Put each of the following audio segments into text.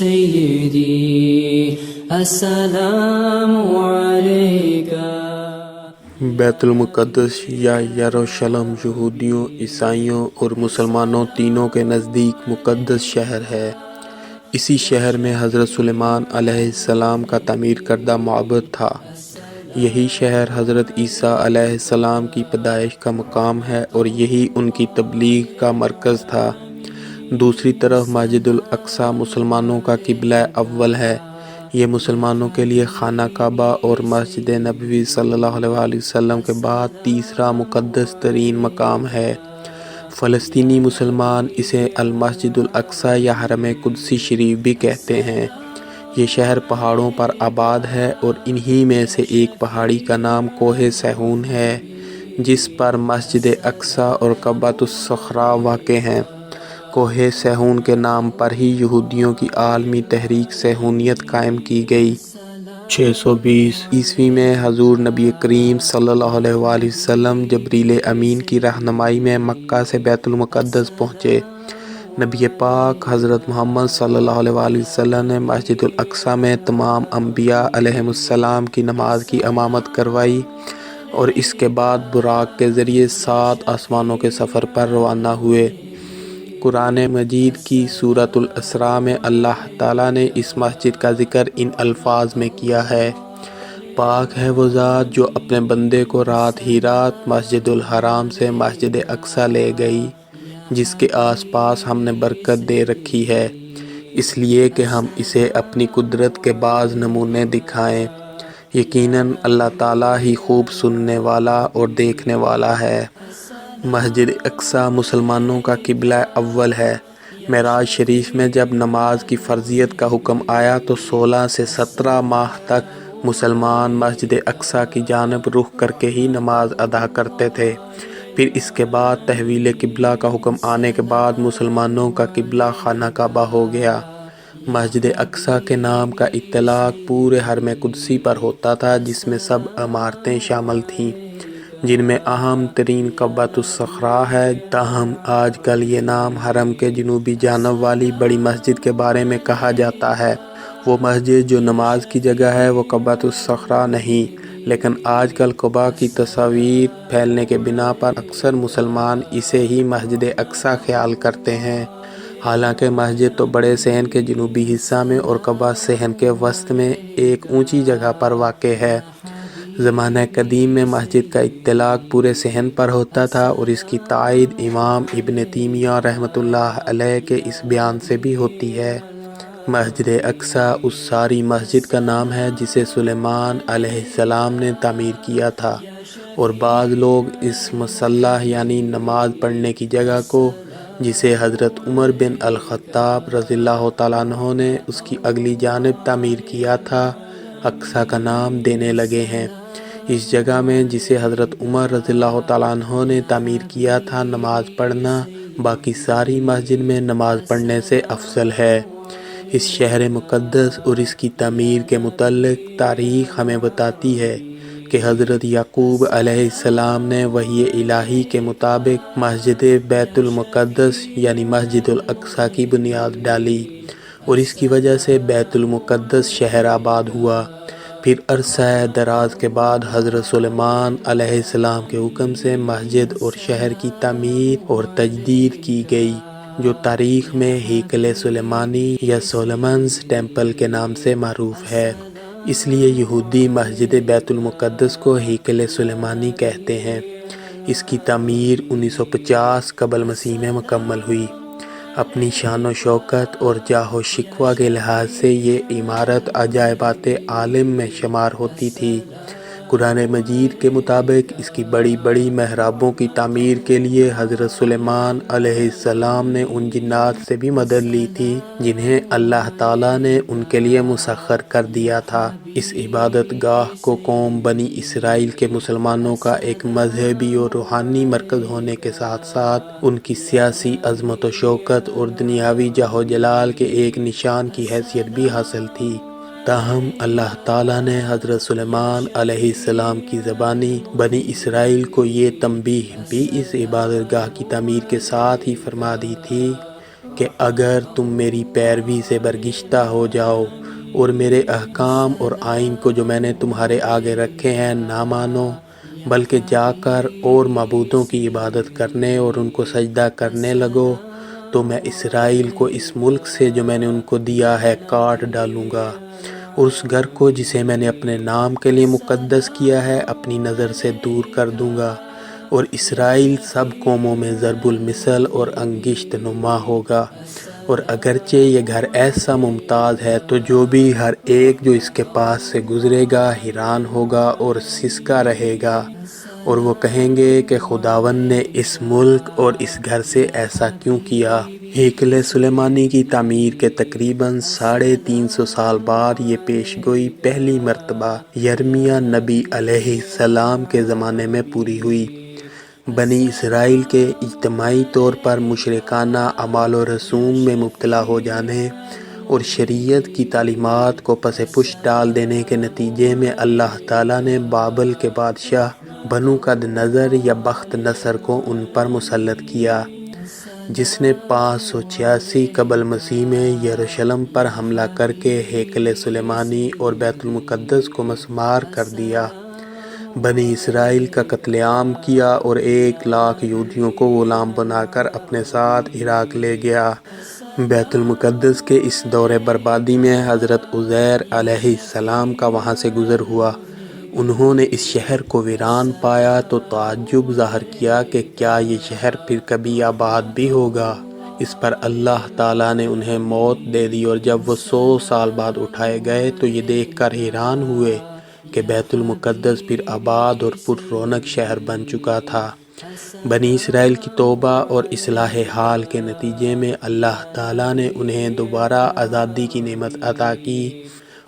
سيدي السلام عليك۔ بیت المقدس یا یروشلم یہودیوں، عیسائیوں اور مسلمانوں تینوں کے نزدیک مقدس شہر ہے۔ اسی شہر میں حضرت سلیمان علیہ السلام کا تعمیر کردہ معبد تھا۔ یہی شہر حضرت عیسیٰ علیہ السلام کی پیدائش کا مقام ہے اور یہی ان کی تبلیغ کا مرکز تھا۔ دوسری طرف مسجد الاقصیٰ مسلمانوں کا قبلہ اول ہے۔ یہ مسلمانوں کے لیے خانہ کعبہ اور مسجد نبوی صلی اللہ علیہ وسلم کے بعد تیسرا مقدس ترین مقام ہے۔ فلسطینی مسلمان اسے المسجد الاقصیٰ یا حرم قدسی شریف بھی کہتے ہیں۔ یہ شہر پہاڑوں پر آباد ہے اور انہی میں سے ایک پہاڑی کا نام کوہ صہیون ہے، جس پر مسجد اقصیٰ اور قبۃ الصخرہ واقع ہیں۔ کوہ صہیون کے نام پر ہی یہودیوں کی عالمی تحریک صہیونیت قائم کی گئی۔ 620 عیسوی میں حضور نبی کریم صلی اللہ علیہ وآلہ وسلم جبریل امین کی رہنمائی میں مکہ سے بیت المقدس پہنچے۔ نبی پاک حضرت محمد صلی اللہ علیہ وآلہ وسلم نے مسجد الاقصیٰ میں تمام انبیاء علیہم السلام کی نماز کی امامت کروائی اور اس کے بعد براق کے ذریعے 7 آسمانوں کے سفر پر روانہ ہوئے۔ قرآن مجید کی سورۃ الاسراء میں اللہ تعالیٰ نے اس مسجد کا ذکر ان الفاظ میں کیا ہے: پاک ہے وہ ذات جو اپنے بندے کو رات ہی رات مسجد الحرام سے مسجد اقصیٰ لے گئی، جس کے آس پاس ہم نے برکت دے رکھی ہے، اس لیے کہ ہم اسے اپنی قدرت کے بعض نمونے دکھائیں۔ یقیناً اللہ تعالیٰ ہی خوب سننے والا اور دیکھنے والا ہے۔ مسجد اقصیٰ مسلمانوں کا قبلہ اول ہے۔ معراج شریف میں جب نماز کی فرضیت کا حکم آیا تو 16 سے 17 ماہ تک مسلمان مسجد اقصیٰ کی جانب رخ کر کے ہی نماز ادا کرتے تھے۔ پھر اس کے بعد تحویل قبلہ کا حکم آنے کے بعد مسلمانوں کا قبلہ خانہ کعبہ ہو گیا۔ مسجد اقصیٰ کے نام کا اطلاق پورے حرم قدسی پر ہوتا تھا، جس میں سب عمارتیں شامل تھیں، جن میں اہم ترین قبۃ الصخرہ ہے۔ تاہم آج کل یہ نام حرم کے جنوبی جانب والی بڑی مسجد کے بارے میں کہا جاتا ہے۔ وہ مسجد جو نماز کی جگہ ہے وہ قبۃ الصخرہ نہیں، لیکن آج کل قباء کی تصاویر پھیلنے کے بنا پر اکثر مسلمان اسے ہی مسجد اقصیٰ خیال کرتے ہیں۔ حالانکہ مسجد تو بڑے صحن کے جنوبی حصہ میں اور قباء صحن کے وسط میں ایک اونچی جگہ پر واقع ہے۔ زمانہ قدیم میں مسجد کا اطلاق پورے صحن پر ہوتا تھا اور اس کی تائید امام ابن تیمیہ رحمۃ اللہ علیہ کے اس بیان سے بھی ہوتی ہے: مسجد اقصیٰ اس ساری مسجد کا نام ہے جسے سلیمان علیہ السلام نے تعمیر کیا تھا، اور بعض لوگ اس مصلی یعنی نماز پڑھنے کی جگہ کو، جسے حضرت عمر بن الخطاب رضی اللہ تعالیٰ عنہ نے اس کی اگلی جانب تعمیر کیا تھا، اقصیٰ کا نام دینے لگے ہیں۔ اس جگہ میں جسے حضرت عمر رضی اللہ تعالیٰ عنہ نے تعمیر کیا تھا نماز پڑھنا باقی ساری مسجد میں نماز پڑھنے سے افضل ہے۔ اس شہر مقدس اور اس کی تعمیر کے متعلق تاریخ ہمیں بتاتی ہے کہ حضرت یعقوب علیہ السلام نے وحی الہی کے مطابق مسجد بیت المقدس یعنی مسجد الاقصیٰ کی بنیاد ڈالی اور اس کی وجہ سے بیت المقدس شہر آباد ہوا۔ پھر عرصہ دراز کے بعد حضرت سلیمان علیہ السلام کے حکم سے مسجد اور شہر کی تعمیر اور تجدید کی گئی، جو تاریخ میں ہیکل سلیمانی یا سولمنز ٹیمپل کے نام سے معروف ہے۔ اس لیے یہودی مسجد بیت المقدس کو ہیکل سلیمانی کہتے ہیں۔ اس کی تعمیر 1950 قبل مسیح میں مکمل ہوئی۔ اپنی شان و شوکت اور جاہ و شکوہ کے لحاظ سے یہ عمارت عجائبات عالم میں شمار ہوتی تھی۔ قرآن مجید کے مطابق اس کی بڑی بڑی محرابوں کی تعمیر کے لیے حضرت سلیمان علیہ السلام نے ان جنات سے بھی مدد لی تھی جنہیں اللہ تعالیٰ نے ان کے لیے مسخر کر دیا تھا۔ اس عبادت گاہ کو قوم بنی اسرائیل کے مسلمانوں کا ایک مذہبی اور روحانی مرکز ہونے کے ساتھ ساتھ ان کی سیاسی عظمت و شوکت اور دنیاوی جاہ و جلال کے ایک نشان کی حیثیت بھی حاصل تھی۔ تاہم اللہ تعالیٰ نے حضرت سلیمان علیہ السلام کی زبانی بنی اسرائیل کو یہ تنبیہ بھی اس عبادت گاہ کی تعمیر کے ساتھ ہی فرما دی تھی کہ اگر تم میری پیروی سے برگشتہ ہو جاؤ اور میرے احکام اور آئین کو جو میں نے تمہارے آگے رکھے ہیں نہ مانو، بلکہ جا کر اور معبودوں کی عبادت کرنے اور ان کو سجدہ کرنے لگو، تو میں اسرائیل کو اس ملک سے جو میں نے ان کو دیا ہے کاٹ ڈالوں گا، اور اس گھر کو جسے میں نے اپنے نام کے لیے مقدس کیا ہے اپنی نظر سے دور کر دوں گا، اور اسرائیل سب قوموں میں ضرب المثل اور انگشت نما ہوگا۔ اور اگرچہ یہ گھر ایسا ممتاز ہے تو جو بھی ہر ایک جو اس کے پاس سے گزرے گا حیران ہوگا اور سسکا رہے گا، اور وہ کہیں گے کہ خداوند نے اس ملک اور اس گھر سے ایسا کیوں کیا۔ ہیکل سلیمانی کی تعمیر کے تقریباً 350 سال بعد یہ پیش گوئی پہلی مرتبہ یرمیہ نبی علیہ السلام کے زمانے میں پوری ہوئی۔ بنی اسرائیل کے اجتماعی طور پر مشرکانہ اعمال و رسوم میں مبتلا ہو جانے اور شریعت کی تعلیمات کو پس پش ڈال دینے کے نتیجے میں اللہ تعالیٰ نے بابل کے بادشاہ بنو قد نظر یا بخت نصر کو ان پر مسلط کیا، جس نے 586 قبل مسیح میں یروشلم پر حملہ کر کے ہیکل سلیمانی اور بیت المقدس کو مسمار کر دیا، بنی اسرائیل کا قتل عام کیا اور 1,00,000 یہودیوں کو غلام بنا کر اپنے ساتھ عراق لے گیا۔ بیت المقدس کے اس دور بربادی میں حضرت عزیر علیہ السلام کا وہاں سے گزر ہوا۔ انہوں نے اس شہر کو ویران پایا تو تعجب ظاہر کیا کہ کیا یہ شہر پھر کبھی آباد بھی ہوگا۔ اس پر اللہ تعالیٰ نے انہیں موت دے دی، اور جب وہ 100 سال بعد اٹھائے گئے تو یہ دیکھ کر حیران ہوئے کہ بیت المقدس پھر آباد اور پر رونق شہر بن چکا تھا۔ بنی اسرائیل کی توبہ اور اصلاح حال کے نتیجے میں اللہ تعالیٰ نے انہیں دوبارہ آزادی کی نعمت عطا کی،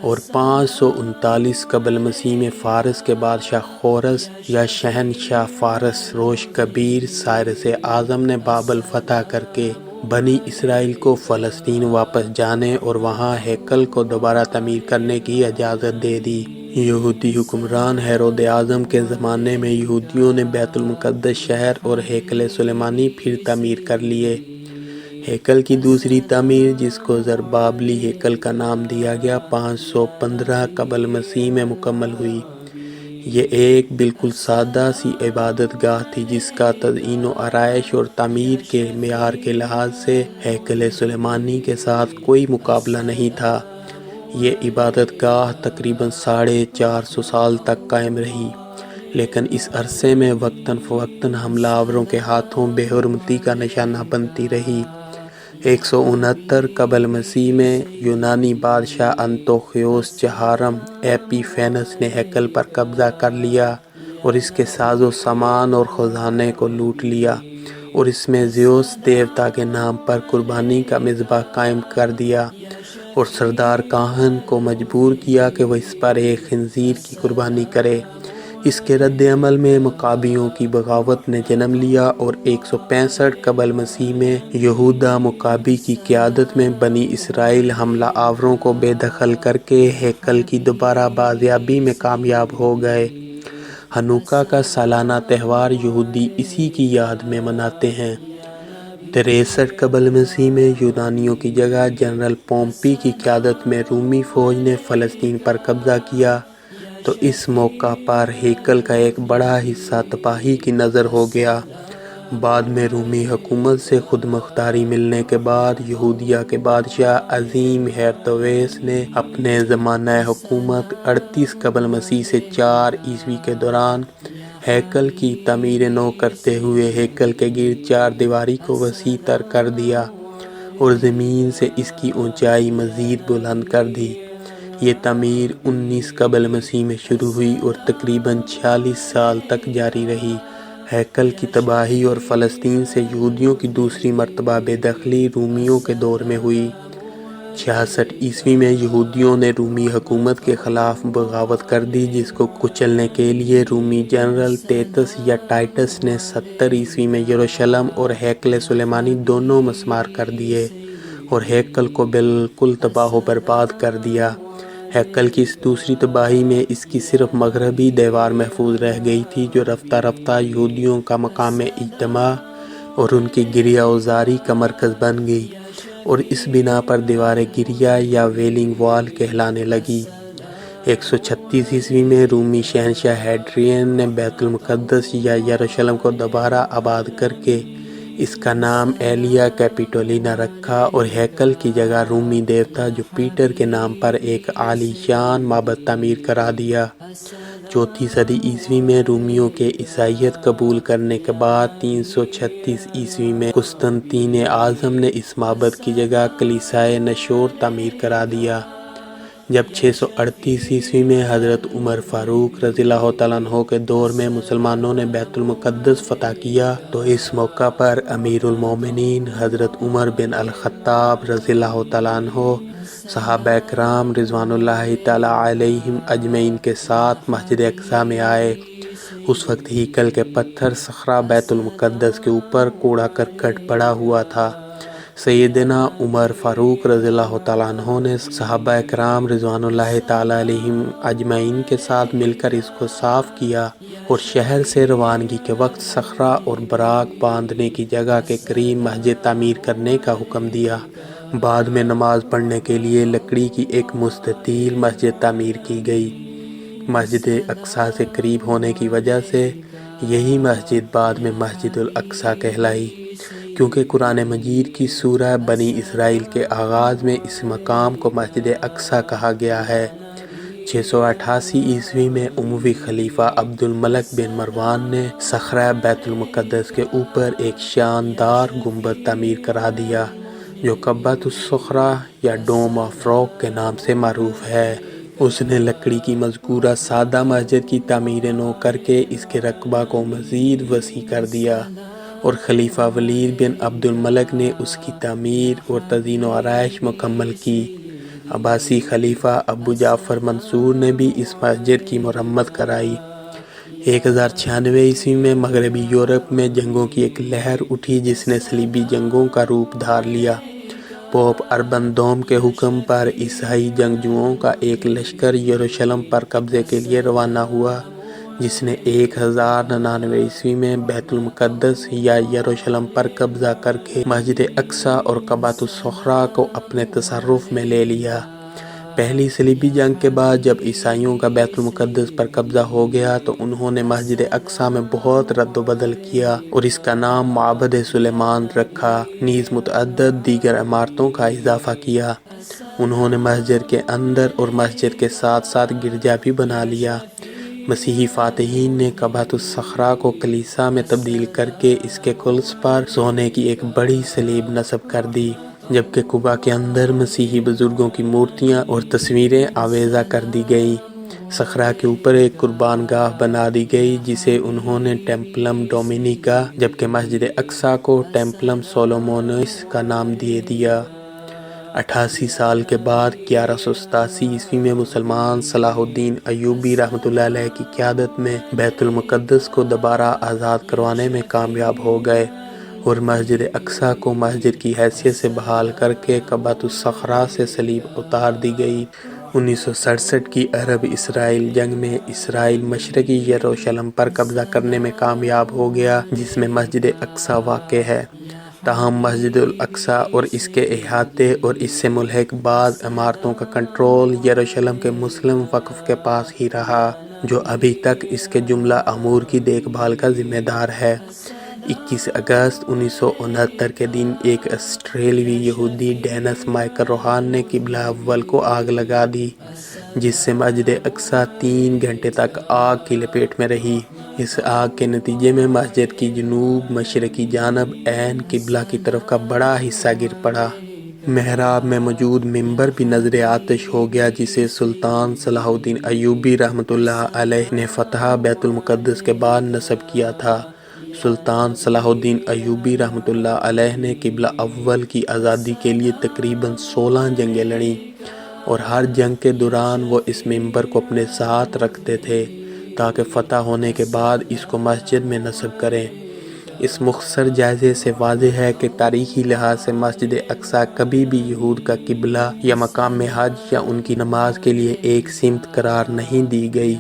اور 539 قبل مسیح میں فارس کے بادشاہ خورس یا شہنشاہ فارس روش کبیر سائرس اعظم نے بابل فتح کر کے بنی اسرائیل کو فلسطین واپس جانے اور وہاں ہیکل کو دوبارہ تعمیر کرنے کی اجازت دے دی۔ یہودی حکمران ہیرود اعظم کے زمانے میں یہودیوں نے بیت المقدس شہر اور ہیکل سلیمانی پھر تعمیر کر لیے۔ ہیکل کی دوسری تعمیر، جس کو زربابلی ہیکل کا نام دیا گیا، 515 قبل مسیح میں مکمل ہوئی۔ یہ ایک بالکل سادہ سی عبادت گاہ تھی جس کا تزئین و آرائش اور تعمیر کے معیار کے لحاظ سے ہیکل سلیمانی کے ساتھ کوئی مقابلہ نہیں تھا۔ یہ عبادت گاہ تقریباً 450 سال تک قائم رہی، لیکن اس عرصے میں وقتاً فوقتاً حملہ آوروں کے ہاتھوں بے حرمتی کا نشانہ بنتی رہی۔ 169 قبل مسیح میں یونانی بادشاہ انطوخیوس چہارم ایپیفینس نے ہیکل پر قبضہ کر لیا اور اس کے ساز و سامان اور خزانے کو لوٹ لیا، اور اس میں زیوس دیوتا کے نام پر قربانی کا مذبح قائم کر دیا، اور سردار کاہن کو مجبور کیا کہ وہ اس پر ایک خنزیر کی قربانی کرے۔ اس کے رد عمل میں مقابیوں کی بغاوت نے جنم لیا، اور 165 قبل مسیح میں یہودا مقابی کی قیادت میں بنی اسرائیل حملہ آوروں کو بے دخل کر کے ہیکل کی دوبارہ بازیابی میں کامیاب ہو گئے۔ ہنوکا کا سالانہ تہوار یہودی اسی کی یاد میں مناتے ہیں۔ 63 قبل مسیح میں یونانیوں کی جگہ جنرل پومپی کی قیادت میں رومی فوج نے فلسطین پر قبضہ کیا، تو اس موقع پر ہیکل کا ایک بڑا حصہ تباہی کی نذر ہو گیا۔ بعد میں رومی حکومت سے خود مختاری ملنے کے بعد یہودیہ کے بادشاہ عظیم ہیرودوس نے اپنے زمانہ حکومت 38 قبل مسیح سے 4 عیسوی کے دوران ہیکل کی تعمیر نو کرتے ہوئے ہیکل کے گرد 4 دیواری کو وسیع تر کر دیا اور زمین سے اس کی اونچائی مزید بلند کر دی۔ یہ تعمیر 19 قبل مسیح میں شروع ہوئی اور تقریباً 46 سال تک جاری رہی۔ ہیکل کی تباہی اور فلسطین سے یہودیوں کی دوسری مرتبہ بے دخلی رومیوں کے دور میں ہوئی۔ 66 عیسوی میں یہودیوں نے رومی حکومت کے خلاف بغاوت کر دی، جس کو کچلنے کے لیے رومی جنرل تیتس یا ٹائٹس نے 70 عیسوی میں یروشلم اور ہیکل سلیمانی دونوں مسمار کر دیے اور ہیکل کو بالکل تباہ و برباد کر دیا۔ ہیکل کی اس دوسری تباہی میں اس کی صرف مغربی دیوار محفوظ رہ گئی تھی، جو رفتہ رفتہ یہودیوں کا مقام اجتماع اور ان کی گریہ وزاری کا مرکز بن گئی۔ اور اس بنا پر دیوار گریہ یا ویلنگ وال کہلانے لگی۔ 136 عیسوی میں رومی شہنشاہ ہیڈرین نے بیت المقدس یا یروشلم کو دوبارہ آباد کر کے اس کا نام ایلیا کیپیٹولینا رکھا اور ہیکل کی جگہ رومی دیوتا جوپیٹر کے نام پر ایک عالی شان معبد تعمیر کرا دیا۔ 4 صدی عیسوی میں رومیوں کے عیسائیت قبول کرنے کے بعد 336 عیسوی میں قسطنطین اعظم نے اس معبد کی جگہ کلیسائے نشور تعمیر کرا دیا۔ جب 638 عیسوی میں حضرت عمر فاروق رضی اللہ تعالیٰ عنہ کے دور میں مسلمانوں نے بیت المقدس فتح کیا تو اس موقع پر امیر المومنین حضرت عمر بن الخطاب رضی اللہ تعالیٰ عنہ صحابہ کرام رضوان اللہ تعالیٰ علیہم اجمعین کے ساتھ مسجد اقصی میں آئے۔ اس وقت ہیکل کے پتھر صخرہ بیت المقدس کے اوپر کوڑا کرکٹ پڑا ہوا تھا۔ سیدنا عمر فاروق رضی اللہ تعالیٰ عنہ نے صحابہ کرام رضوان اللہ تعالیٰ علیہم اجمعین کے ساتھ مل کر اس کو صاف کیا اور شہر سے روانگی کے وقت صخرہ اور براق باندھنے کی جگہ کے قریب مسجد تعمیر کرنے کا حکم دیا۔ بعد میں نماز پڑھنے کے لیے لکڑی کی ایک مستطیل مسجد تعمیر کی گئی۔ مسجد اقصی سے قریب ہونے کی وجہ سے یہی مسجد بعد میں مسجد الاقصی کہلائی، کیونکہ قرآن مجید کی سورہ بنی اسرائیل کے آغاز میں اس مقام کو مسجد اقصی کہا گیا ہے۔ 688 عیسوی میں اموی خلیفہ عبد الملک بن مروان نے صخرہ بیت المقدس کے اوپر ایک شاندار گنبد تعمیر کرا دیا جو قبۃ الصخرہ یا ڈوم آف راک کے نام سے معروف ہے۔ اس نے لکڑی کی مذکورہ سادہ مسجد کی تعمیر نو کر کے اس کے رقبہ کو مزید وسیع کر دیا اور خلیفہ ولید بن عبد الملک نے اس کی تعمیر اور تزئین و آرائش مکمل کی۔ عباسی خلیفہ ابو جعفر منصور نے بھی اس مسجد کی مرمت کرائی۔ 1096 عیسوی میں مغربی یورپ میں جنگوں کی ایک لہر اٹھی جس نے صلیبی جنگوں کا روپ دھار لیا۔ پوپ اربن دوم کے حکم پر عیسائی جنگجوؤں کا ایک لشکر یروشلم پر قبضے کے لیے روانہ ہوا، جس نے 1099 عیسوی میں بیت المقدس یا یروشلم پر قبضہ کر کے مسجد اقصی اور قبۃ الصخرہ کو اپنے تصرف میں لے لیا۔ پہلی صلیبی جنگ کے بعد جب عیسائیوں کا بیت المقدس پر قبضہ ہو گیا تو انہوں نے مسجد اقصی میں بہت رد و بدل کیا اور اس کا نام معبد سلیمان رکھا، نیز متعدد دیگر عمارتوں کا اضافہ کیا۔ انہوں نے مسجد کے اندر اور مسجد کے ساتھ ساتھ گرجا بھی بنا لیا۔ مسیحی فاتحین نے قبۃ الصخرہ کو کلیسا میں تبدیل کر کے اس کے قلص پر سونے کی ایک بڑی صلیب نصب کر دی، جبکہ قباء کے اندر مسیحی بزرگوں کی مورتیاں اور تصویریں آویزاں کر دی گئیں۔ صخرہ کے اوپر ایک قربان گاہ بنا دی گئی جسے انہوں نے ٹیمپلم ڈومینیکا جبکہ مسجد اقصی کو ٹیمپلم سولومونس کا نام دے دیا۔ 88 سال کے بعد 1187 عیسوی میں مسلمان صلاح الدین ایوبی رحمۃ اللہ علیہ کی قیادت میں بیت المقدس کو دوبارہ آزاد کروانے میں کامیاب ہو گئے اور مسجد اقصی کو مسجد کی حیثیت سے بحال کر کے قبۃ الصخرہ سے صلیب اتار دی گئی۔ 1967 کی عرب اسرائیل جنگ میں اسرائیل مشرقی یروشلم پر قبضہ کرنے میں کامیاب ہو گیا جس میں مسجد اقصی واقع ہے۔ تاہم مسجد الاقصی اور اس کے احاطے اور اس سے ملحق بعض عمارتوں کا کنٹرول یروشلم کے مسلم وقف کے پاس ہی رہا، جو ابھی تک اس کے جملہ امور کی دیکھ بھال کا ذمہ دار ہے۔ 21 اگست 1969 کے دن ایک آسٹریلوی یہودی ڈینس مائیکل روہان نے قبلہ اول کو آگ لگا دی، جس سے مسجد اقصی 3 گھنٹے تک آگ کی لپیٹ میں رہی۔ اس آگ کے نتیجے میں مسجد کی جنوب مشرقی جانب عین قبلہ کی طرف کا بڑا حصہ گر پڑا۔ محراب میں موجود منبر بھی نذر آتش ہو گیا جسے سلطان صلاح الدین ایوبی رحمۃ اللہ علیہ نے فتح بیت المقدس کے بعد نصب کیا تھا۔ سلطان صلاح الدین ایوبی رحمۃ اللہ علیہ نے قبلہ اول کی آزادی کے لیے تقریباً 16 جنگیں لڑیں اور ہر جنگ کے دوران وہ اس منبر کو اپنے ساتھ رکھتے تھے تاکہ فتح ہونے کے بعد اس کو مسجد میں نصب کریں۔ اس مختصر جائزے سے واضح ہے کہ تاریخی لحاظ سے مسجد اقصی کبھی بھی یہود کا قبلہ یا مقام حج یا ان کی نماز کے لیے ایک سمت قرار نہیں دی گئی۔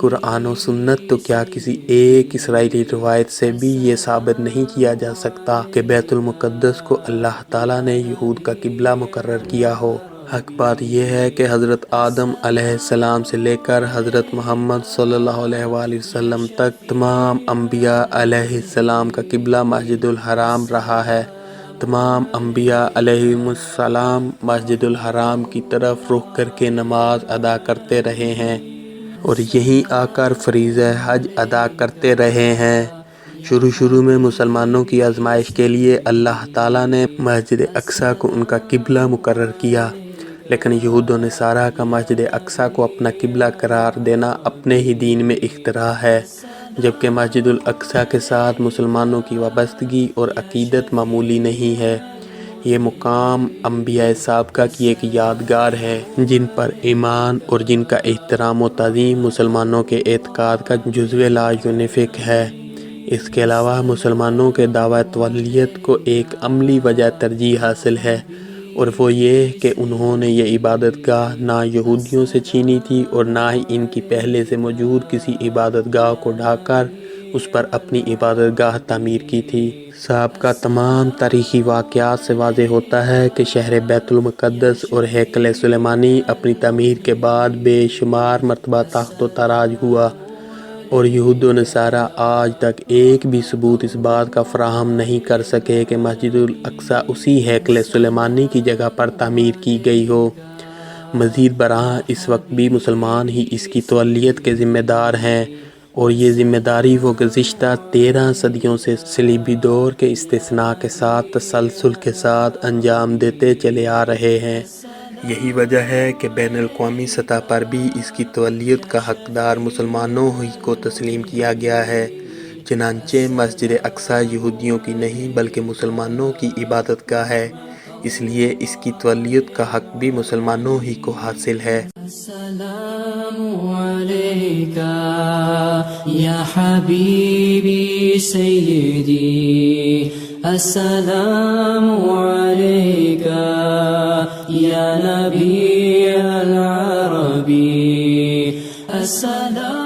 قرآن و سنت تو کیا کسی ایک اسرائیلی روایت سے بھی یہ ثابت نہیں کیا جا سکتا کہ بیت المقدس کو اللہ تعالیٰ نے یہود کا قبلہ مقرر کیا ہو۔ حق بات یہ ہے کہ حضرت آدم علیہ السلام سے لے کر حضرت محمد صلی اللہ علیہ وآلہ وسلم تک تمام انبیاء علیہ السلام کا قبلہ مسجد الحرام رہا ہے۔ تمام انبیاء علیہ السلام مسجد الحرام کی طرف رخ کر کے نماز ادا کرتے رہے ہیں اور یہیں آ کر فریضہ حج ادا کرتے رہے ہیں۔ شروع میں مسلمانوں کی آزمائش کے لیے اللہ تعالیٰ نے مسجد اقصیٰ کو ان کا قبلہ مقرر کیا، لیکن یہود و نصارہ کا مسجد اقصیٰ کو اپنا قبلہ قرار دینا اپنے ہی دین میں اختراع ہے، جبکہ مسجد الاقصیٰ کے ساتھ مسلمانوں کی وابستگی اور عقیدت معمولی نہیں ہے۔ یہ مقام انبیاء سابقہ کی ایک یادگار ہے جن پر ایمان اور جن کا احترام و تعظیم مسلمانوں کے اعتقاد کا جزو لا ینفک ہے۔ اس کے علاوہ مسلمانوں کے دعویٰ تولیت کو ایک عملی وجہ ترجیح حاصل ہے، اور وہ یہ کہ انہوں نے یہ عبادت گاہ نہ یہودیوں سے چھینی تھی اور نہ ہی ان کی پہلے سے موجود کسی عبادت گاہ کو ڈھا کر اس پر اپنی عبادت گاہ تعمیر کی تھی۔ سابقہ تمام تاریخی واقعات سے واضح ہوتا ہے کہ شہر بیت المقدس اور ہیکل سلیمانی اپنی تعمیر کے بعد بے شمار مرتبہ تخت و تاراج ہوا، اور یہود و نصارہ آج تک ایک بھی ثبوت اس بات کا فراہم نہیں کر سکے کہ مسجد الاقصیٰ اسی ہیکل سلیمانی کی جگہ پر تعمیر کی گئی ہو۔ مزید برآں اس وقت بھی مسلمان ہی اس کی تولیت کے ذمہ دار ہیں، اور یہ ذمہ داری وہ گزشتہ 13 صدیوں سے صلیبی دور کے استثناء کے ساتھ تسلسل کے ساتھ انجام دیتے چلے آ رہے ہیں۔ یہی وجہ ہے کہ بین الاقوامی سطح پر بھی اس کی تولیت کا حقدار مسلمانوں ہی کو تسلیم کیا گیا ہے، چنانچہ مسجد اقصیٰ یہودیوں کی نہیں بلکہ مسلمانوں کی عبادت گاہ ہے، اس لیے اس کی تولیت کا حق بھی مسلمانوں ہی کو حاصل ہے۔ السلام علیکہ یا حبیبی سیدی، السلام علیکہ یا نبی العربی، السلام